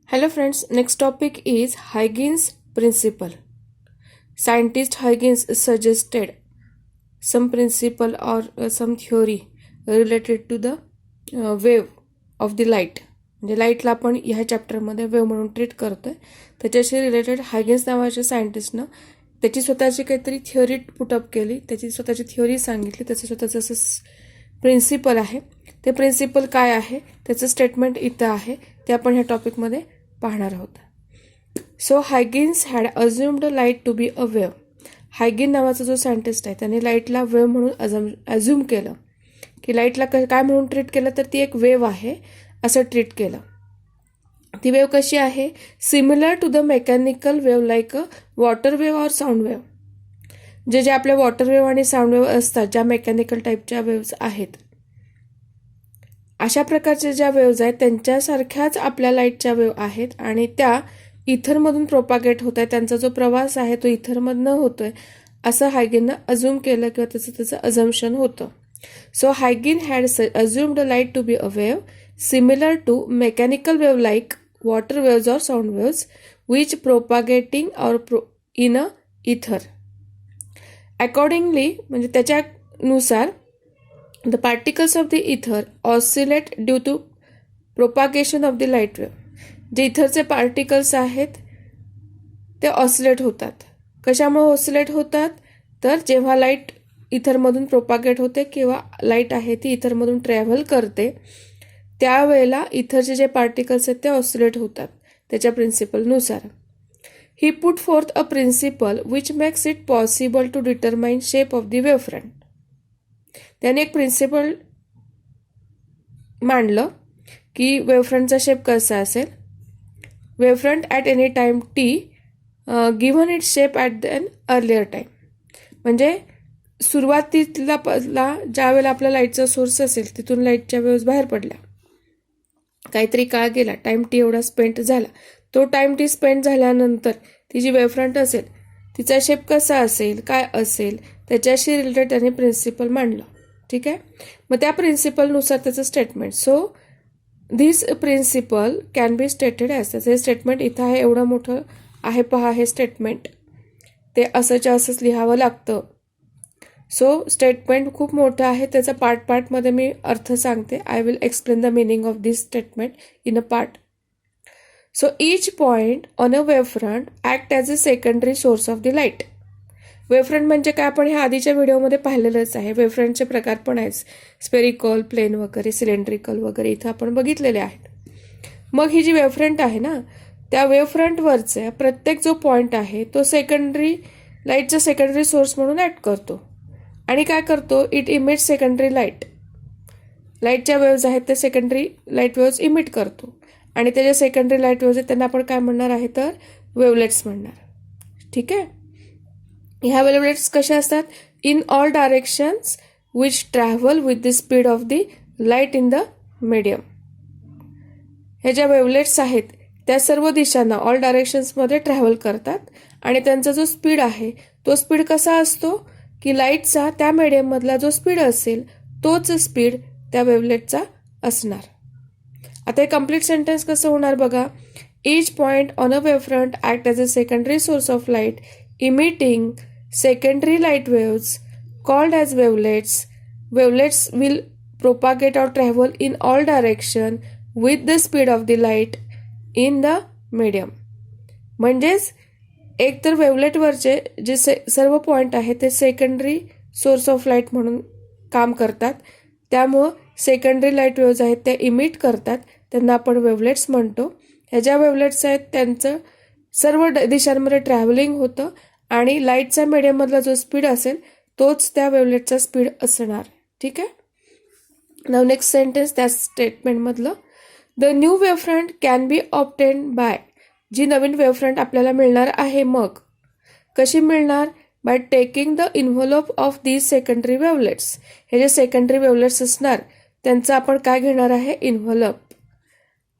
Hello friends, next topic is Huygens principle. Scientist Huygens suggested some principle or some theory related to the wave of the light. म्हणजे लाईटला आपण ह्या चॅप्टरमध्ये wave म्हणून treat करतोय. त्याच्याशी related हायगेन्स नावाच्या सायंटिस्टनं त्याची स्वतःची काहीतरी थिअरी पुटअप केली, त्याची स्वतःची थिअरी सांगितली, त्याचं स्वतःचं असं प्रिन्सिपल आहे. ते प्रिन्सिपल काय आहे, त्याचं स्टेटमेंट इथं आहे, ते आपण ह्या टॉपिकमध्ये पाहणार आहोत. So Huygens had assumed light to be a wave. हायगेन नावाचा जो सायंटिस्ट आहे त्याने लाईटला वेव्ह म्हणून अज्युम केलं, की लाईटला काय म्हणून ट्रीट केलं तर ती एक वेव्ह आहे असं ट्रीट केलं. ती वेव्ह कशी आहे? Similar to the mechanical wave like a water wave or sound wave. जे आपल्या वॉटर वेव्ह आणि साऊंड वेव्ह असतात, ज्या मेकॅनिकल टाईपच्या वेव्हज आहेत, अशा प्रकारच्या ज्या वेव्हज आहेत त्यांच्यासारख्याच आपल्या लाईटच्या वेव्ह आहेत आणि त्या इथरमधून प्रोपागेट होत आहे. त्यांचा जो प्रवास आहे तो इथरमधनं होतोय असं हायगेननं अज्युम केलं किंवा त्याचं अझम्पशन होतं. सो हायगेन had assumed light to be a wave similar to mechanical wave like water waves or sound waves which propagating or in a ether. Accordingly म्हणजे त्याच्यानुसार the particles of the ether oscillate due to propagation of the light wave. जे इथरचे particles आहेत ते oscillate होतात. कशामुळे oscillate होतात तर जेव्हा लाईट इथरमधून प्रोपागेट होते किंवा लाईट आहे ती इथरमधून ट्रॅव्हल करते त्यावेळेला इथरचे जे पार्टिकल्स आहेत ते ऑसिलेट होतात त्याच्या प्रिन्सिपलनुसार. He put forth a principle which makes it possible to determine shape of the wave front. त्याने एक प्रिन्सिपल मांडलं की वेव्हफ्रंटचा शेप कसा असेल. Wavefront at any time T given it shape at than earlier time. म्हणजे सुरुवातीला ज्या वेळेला आपला लाईटचा सोर्स असेल तिथून लाईटच्या वेव्हज बाहेर पडल्या, काहीतरी काळ गेला, टाईम टी एवढा स्पेंड झाला, तो टाईम टी स्पेंड झाल्यानंतर ती जी वेव्हफ्रंट असेल तिचा शेप कसा असेल, काय असेल, त्याच्याशी रिलेटेड त्याने प्रिन्सिपल मांडलं. ठीक आहे. मग त्या प्रिन्सिपलनुसार त्याचं statement. So this principle can be stated as. त्याचं स्टेटमेंट इथं आहे, एवढं मोठं आहे पहा हे स्टेटमेंट, ते असंच्या असंच लिहावं लागतं. सो स्टेटमेंट खूप मोठं आहे, त्याचा पार्टमध्ये मी अर्थ सांगते. I will explain the meaning of this statement in a part. So each point on a wavefront act as a secondary source of the light. Wavefront म्हणजे काय आपण ह्या आधीच्या व्हिडिओमध्ये पाहिलेलंच आहे. वेव्हफ्रंटचे प्रकार पण आहेत, स्पेरिकल, प्लेन वगैरे, सिलेंड्रिकल वगैरे इथं आपण बघितलेले आहेत. मग ही जी वेव्हफ्रंट आहे ना, त्या वेव्हफ्रंटवरचा प्रत्येक जो पॉईंट आहे तो सेकंडरी लाईटचा सेकंडरी सोर्स म्हणून ॲक्ट करतो आणि काय करतो, इट इमिट सेकंडरी लाईट. लाईटच्या वेव्हज आहेत ते सेकंडरी लाईट वेव्हज इमिट करतो आणि त्याच्या सेकंडरी लाईट वेव्हज आहेत त्यांना आपण काय म्हणणार आहे तर वेव्हलेट्स म्हणणार. ठीक आहे. ह्या वेव्हलेट्स कशा असतात? In all directions which travel with the speed of the light in the medium. ह्या ज्या वेव्हलेट्स आहेत त्या सर्व दिशांना ऑल डायरेक्शन्समध्ये ट्रॅव्हल करतात आणि त्यांचा जो स्पीड आहे तो स्पीड कसा असतो की लाईटचा त्या मीडियममधला जो स्पीड असेल तोच स्पीड त्या वेव्हलेटचा असणार. आता हे कम्प्लीट सेंटेन्स कसं होणार बघा. Each point on a wavefront act as a secondary source of light emitting secondary light waves called as wavelets. Wavelets will propagate or travel in all direction with the speed of the light in the medium. म्हणजेच एक तर वेव्हलेटवरचे जे सर्व point आहेत ते secondary source of light म्हणून काम करतात, त्यामुळं सेकंडरी लाईट वेव्हज आहेत त्या इमिट करतात, त्यांना आपण वेव्हलेट्स म्हणतो. ह्या ज्या वेव्हलेट्स आहेत त्यांचं सर्व दिशांमध्ये ट्रॅव्हलिंग होतं आणि लाईटचा मीडियममधला जो स्पीड असेल तोच त्या वेव्हलेटचा स्पीड असणार. ठीक आहे. नाव नेक्स्ट सेंटेन्स त्या स्टेटमेंटमधलं. The new wavefront can be obtain by. जी नवीन वेव्हफ्रंट आपल्याला मिळणार आहे मग कशी मिळणार? By taking the involve of these secondary wavelets. हे जे सेकंडरी वेव्हलेट्स असणार त्यांचं आपण काय घेणार आहे? इन्व्हॉल्व.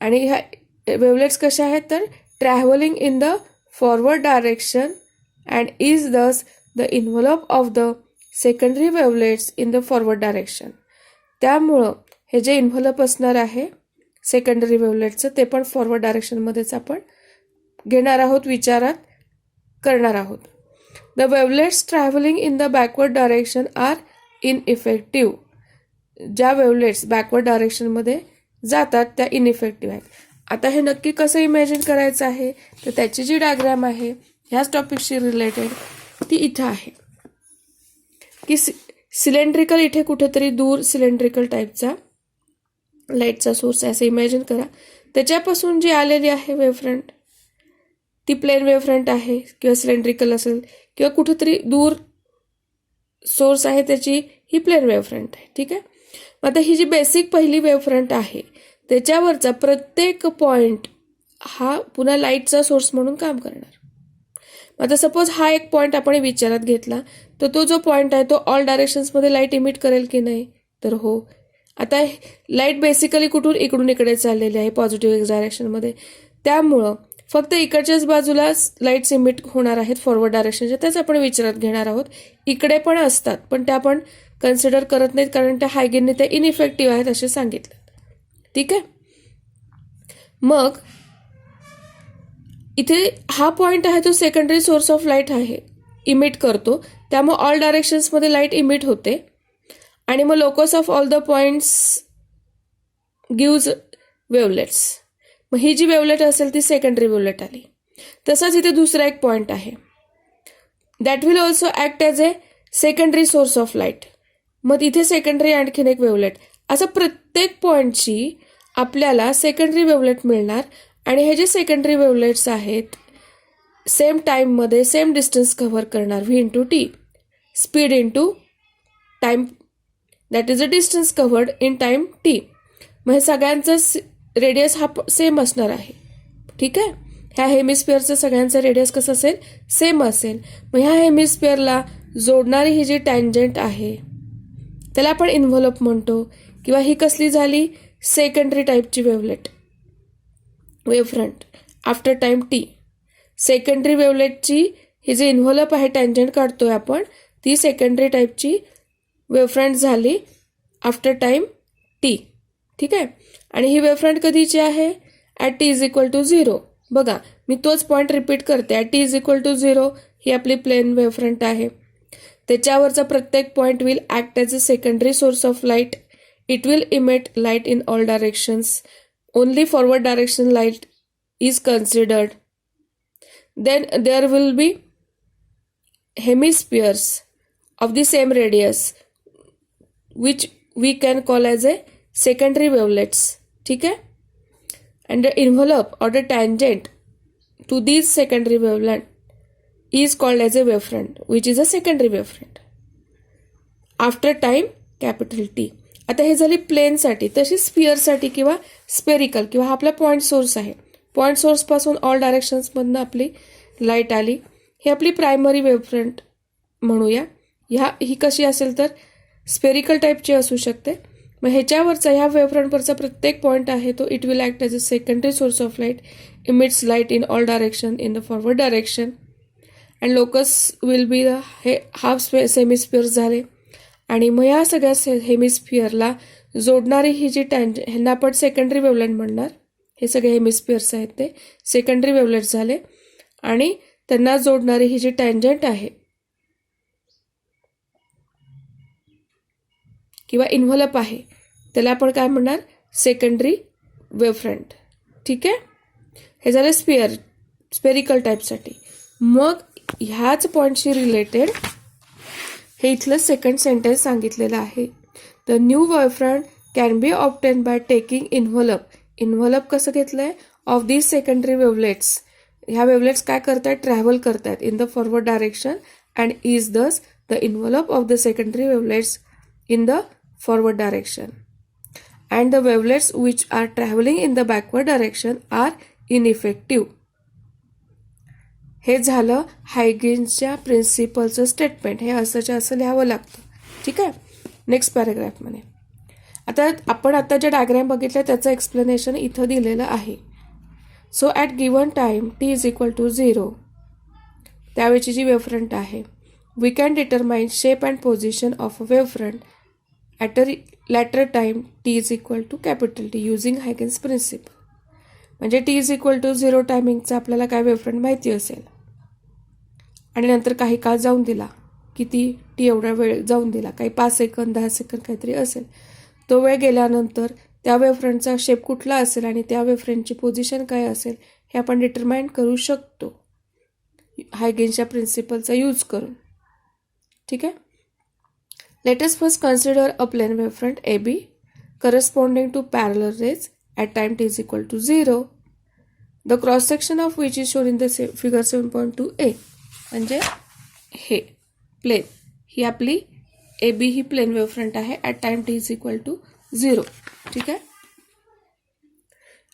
आणि ह्या वेव्हलेट्स कशा आहेत तर travelling in the forward direction and is thus the envelope of the secondary wavelets in the forward direction. त्यामुळं हे जे इन्व्हॉल्व असणार आहे सेकंडरी वेव्हलेटचं, ते पण फॉरवर्ड डायरेक्शनमध्येच आपण घेणार आहोत, विचारात करणार आहोत. The wavelets travelling in the backward direction are ineffective. ज्या वेव्हलेट्स बॅकवर्ड डायरेक्शनमध्ये जातात त्या इनइफेक्टिव्ह आहेत. आता हे नक्की कसं इमॅजिन करायचं आहे, तर त्याची जी डायग्राम आहे ह्याच टॉपिकशी रिलेटेड ती इथं आहे की सिलेंड्रिकल, इथे कुठेतरी दूर सिलेंड्रिकल टाईपचा लाईटचा सोर्स आहे असं इमॅजिन करा. त्याच्यापासून जी आलेली आहे वेव्हफ्रंट ती प्लेन वेव्हफ्रंट आहे, किंवा सिलेंड्रिकल असेल, किंवा कुठेतरी दूर सोर्स आहे त्याची ही प्लेन वेव्हफ्रंट आहे. ठीक आहे. आता ही जी बेसिक पहिली वेव्हफ्रंट आहे त्याच्यावरचा प्रत्येक पॉइंट हा पुन्हा लाईटचा सोर्स म्हणून काम करणार. आता सपोज हा एक पॉइंट आपण विचारात घेतला, तर तो जो पॉइंट आहे तो ऑल डायरेक्शन्समध्ये लाईट इमिट करेल की नाही, तर हो. आता लाईट बेसिकली कुठून इकडून इकडे चाललेली आहे पॉझिटिव्ह एक्स डायरेक्शनमध्ये, त्यामुळं फक्त इकडच्याच बाजूला लाईट्स इमिट होणार आहेत फॉरवर्ड डायरेक्शनच्या, त्याच आपण विचारात घेणार आहोत. इकडे पण असतात पण त्या आपण कन्सिडर करत नाहीत, कारण त्या हायगेनने त्या इनइफेक्टिव्ह आहेत असे सांगितलं. ठीक आहे. मग इथे हा पॉइंट आहे तो सेकंडरी सोर्स ऑफ लाईट आहे, इमिट करतो, त्यामुळे ऑल डायरेक्शन्समध्ये लाईट इमिट होते. आणि मग locus of all the points gives wavelets. मग ही जी वेव्हलेट असेल ती सेकंडरी वेव्हलेट आली. तसाच इथे दुसरा एक पॉइंट आहे, that will also act as A secondary source of light. मग इथे सेकंडरी आणखीन एक वेव्हलेट. असं प्रत्येक पॉइंटची आपल्याला सेकंडरी वेव्हलेट मिळणार. आणि हे जे सेकंडरी वेव्हलेट्स आहेत सेम टाईममध्ये सेम डिस्टन्स कव्हर करणार. V into T, speed into time, that is a distance covered in time T. मग हे सगळ्यांचं रेडियस हा सेम असणार आहे. ठीक आहे. ह्या हेमिस्फिअरचं सगळ्यांचं रेडियस कसं असेल, सेम असेल. मग ह्या हेमिस्फिअरला जोडणारी ही जी टँजंट आहे त्याला आपण इन्व्हॉल्प म्हणतो, किंवा ही कसली झाली, सेकंडरी टाईपची वेव्हफ्रंट आफ्टर टाईम टी. सेकंडरी वेव्हलेटची ही जी इन्व्हॉल्प आहे, टँजंट काढतोय आपण, ती सेकंडरी टाईपची वेव्हफ्रंट झाली आफ्टर टाईम टी. ठीक आहे. आणि ही वेव्हफ्रंट कधीची आहे, at T is equal to 0. बघा मी तोच पॉईंट रिपीट करते, at T is equal to 0 ही आपली प्लेन वेव्हफ्रंट आहे. त्याच्यावरचा प्रत्येक point will act as a secondary source of light. It will emit light in all directions. Only forward direction light is considered. Then there will be hemispheres of the same radius which we can call as a secondary wavelets. ठीक है. And the envelope or the tangent to these secondary wavelength is called as a wavefront, which is a secondary wavefront after time capital T. आता हे झाली प्लेनसाठी. तशी स्पिअरसाठी किंवा spherical किंवा हा आपला पॉईंट सोर्स आहे, पॉईंट सोर्सपासून ऑल डायरेक्शन्समधनं आपली लाईट आली, ही आपली प्रायमरी वेव्हफ्रंट म्हणूया. ही कशी असेल तर स्पेरिकल टाईपची असू शकते. मग ह्याच्यावरचा ह्या वेव्हफ्रंटवरचा प्रत्येक पॉईंट आहे तो it will act as a secondary source of light, emits light in all direction in the forward direction. And locus will be the हे हाफ सेमिस्फिअर्स झाले. आणि मग या सगळ्या हेमिस्फिअरला जोडणारी ही जी ह्यांना आपण सेकंडरी वेव्हलेट म्हणणार. हे सगळे हेमिस्फिअर्स आहेत ते सेकंडरी वेव्हलेट झाले. आणि त्यांना जोडणारी ही जी टँजंट आहे किंवा इन्व्हॉल्प आहे त्याला आपण काय म्हणणार, सेकंडरी वेव्हफ्रंट. ठीक आहे. हे झालं स्पेरिकल टाईपसाठी. मग ह्याच पॉईंटशी रिलेटेड हे इथलं सेकंड सेंटेन्स सांगितलेलं आहे. The new wavefront can be obtain by taking envelope. Envelope कसं घेतलंय, ऑफ दीज सेकंडरी वेव्हलेट्स. ह्या वेव्हलेट्स काय करतात, ट्रॅव्हल करतात in the forward direction and is thus the envelope of the secondary wavelets in the forward direction. And the wavelets which are travelling in the backward direction are ineffective. हे झालं हायगेन्सच्या प्रिन्सिपलचं statement. हे असंच्या असं लिहावं लागतं. ठीक आहे. Next पॅराग्राफमध्ये आता आपण ज्या डायग्राम बघितल्या त्याचं एक्सप्लेनेशन इथं दिलेलं आहे. So at given time T is equal to 0 त्यावेळची जी वेव्हफ्रंट आहे, we can determine shape and position of a wavefront at a later time T is equal to capital T using Huygens principle. म्हणजे T is equal to 0 टायमिंगचा आपल्याला काय वेव्हफ्रंट माहिती असेल आणि नंतर काही काळ जाऊन दिला, किती टी एवढा वेळ जाऊन दिला, काही 5 सेकंद 10 सेकंद काहीतरी असेल, तो वेळ गेल्यानंतर त्या वेव्हफ्रंटचा शेप कुठला असेल आणि त्या वेव्हफ्रंटची पोझिशन काय असेल हे आपण डिटरमाइन करू शकतो हायगेन्सच्या प्रिन्सिपलचा यूज करून. ठीक आहे. Let us first consider a plane wavefront A B corresponding to parallel rays at time t is equal to 0. The cross section of which is shown in the figure 7.2a. म्हणजे हे plain ही आपली A B he plane wavefront आहे at time T is equal to 0. ठीक आहे.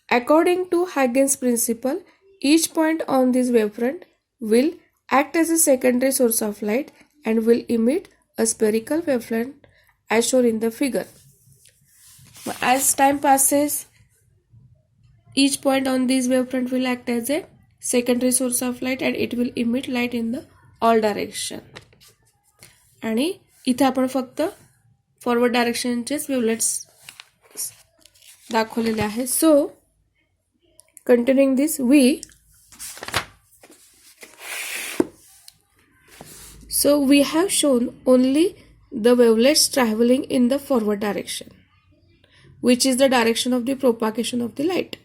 According to Huygens principle each point on this wavefront will act as a secondary source of light and will emit a spherical wavefront as shown in the figure. As time passes, each point on this wavefront will act as a secondary source of light and it will emit light in the all direction. आणि इथे आपण फक्त forward डायरेक्शनचेच wavelets दाखवलेले आहे. So continuing this, we have shown only the wavelets traveling in the forward direction, which is the direction of the propagation of the light.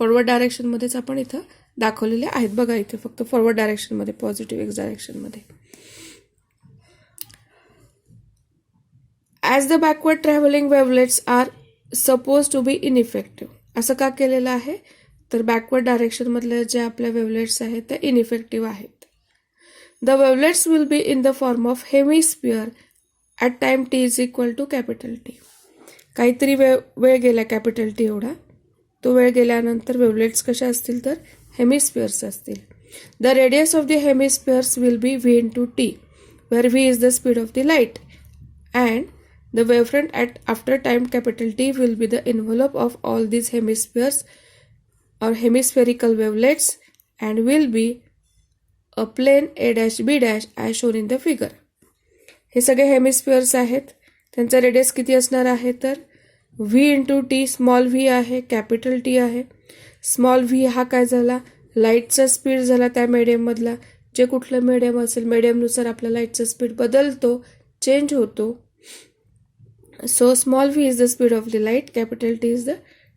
Forward direction मध्येच आपण इथं दाखवलेले आहेत बघा, इथे फक्त फॉरवर्ड डायरेक्शन मध्ये, पॉझिटिव्ह एक्स डायरेक्शन मध्ये. As the backward travelling wavelets are suppose to be ineffective. असं का केलेलं आहे तर बॅकवर्ड डायरेक्शन मधल्या ज्या आपल्या वेवलेट्स आहेत त्या इनइफेक्टिव्ह आहेत. The wavelets will be in the form of hemisphere at time t is equal to capital T. काहीतरी वेळ गेला कॅपिटल टी एवढा, तो वेळ गेल्यानंतर वेवलेट्स कशा असतील तर हेमिस्फिअर्स असतील. The radius of the hemispheres will be v into t, where v is the speed of the light, and the wavefront at after time capital T will be the envelope of all these hemispheres or hemispherical wavelets and will be a plane a dash b dash as shown in the figure. हे सगळे हेमिस्फिअर्स आहेत, त्यांचा radius किती असणार आहे तर v into T. Small V आहे, capital T आहे. स्मॉल व्ही हा काय झाला, लाईटचा स्पीड झाला त्या मीडियममधला. जे कुठलं मीडियम असेल मीडियमनुसार आपला लाईटचा स्पीड बदलतो, चेंज होतो. So small V is the speed of the light, capital T is the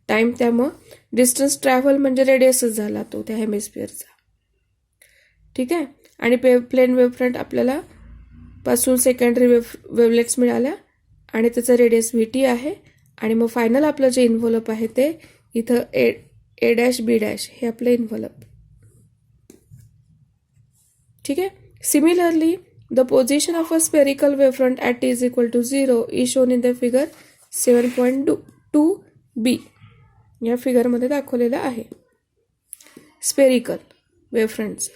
time. त्यामुळं डिस्टन्स ट्रॅव्हल म्हणजे रेडियसच झाला तो त्या हेमिस्फिअरचा. ठीक आहे. आणि प्लेन वेव्हफ्रंट आपल्याला पासून सेकंडरी वेवलेट्स मिळाल्या आणि त्याचं रेडियस व्ही टी आहे. आणि मग फायनल आपलं जे इन्व्हॉल्प आहे ते इथं ए डॅश बी डॅश हे आपलं इन्व्हॉल्प. ठीक आहे. Similarly the position of a spherical wavefront at T is equal to 0 is shown in the figure 7.2b. या फिगरमध्ये दाखवलेलं आहे spherical wavefronts.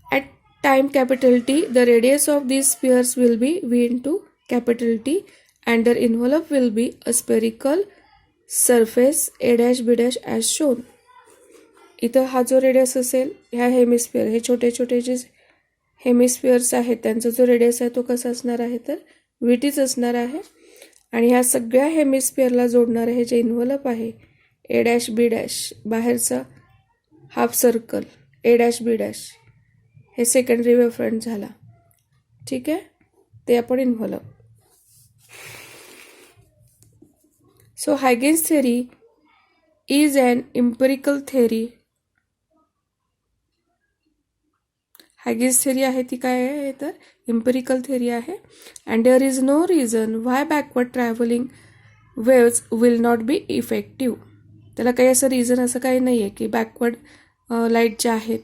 At time capital T, the radius of these spheres will be v into capital T and their envelope will be a spherical surface a dash b dash as shown. इथं हा जो radius असेल ह्या hemisphere, हे छोटे छोटे जे हेमिस्फिअर्स आहेत त्यांचा जो रेडियस आहे तो कसा असणार आहे तर व्ही टीच असणार आहे. आणि ह्या सगळ्या हेमिस्फिअरला जोडणारं हे जे इन्व्हॉल्प आहे ए डॅश बी डॅश, बाहेरचा half circle A dash B dash, हे सेकंडरी वेव्हफ्रंट झाला. ठीक आहे. ते आपण involve. So Huygens theory is an empirical theory. Huygens theory आहे ती काय आहे तर इम्पेरिकल थेरी आहे. And there is no reason why backward travelling waves will not be effective. त्याला काही असं रिझन असं काही नाही आहे की बॅकवर्ड लाईट ज्या आहेत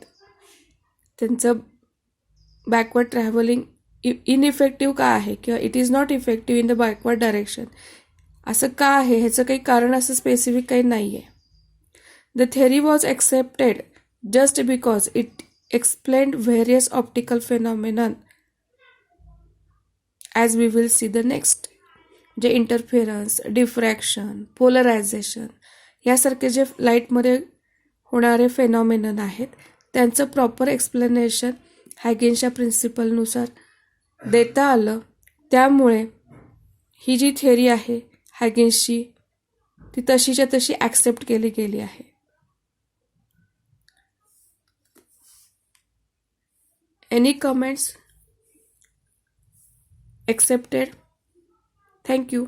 त्यांचं बॅकवर्ड ट्रॅव्हलिंग इनइफेक्टिव्ह का आहे किंवा it is not effective in the backward direction, असं का आहे ह्याचं काही कारण असं स्पेसिफिक काही नाही आहे. The theory was accepted just because it explained various optical phenomenon as we will see the next. जे इंटरफेरन्स, डिफ्रॅक्शन, पोलरायझेशन यासारखे जे लाईटमध्ये होणारे फेनॉमेनन आहेत त्यांचं प्रॉपर एक्सप्लेनेशन हायगेन्सच्या प्रिन्सिपलनुसार देता आलं त्यामुळे ही जी थिअरी आहे हॅगिन्सची ती तशीच्या तशी ॲक्सेप्ट केली गेली आहे. Any comments? Accepted. Thank you.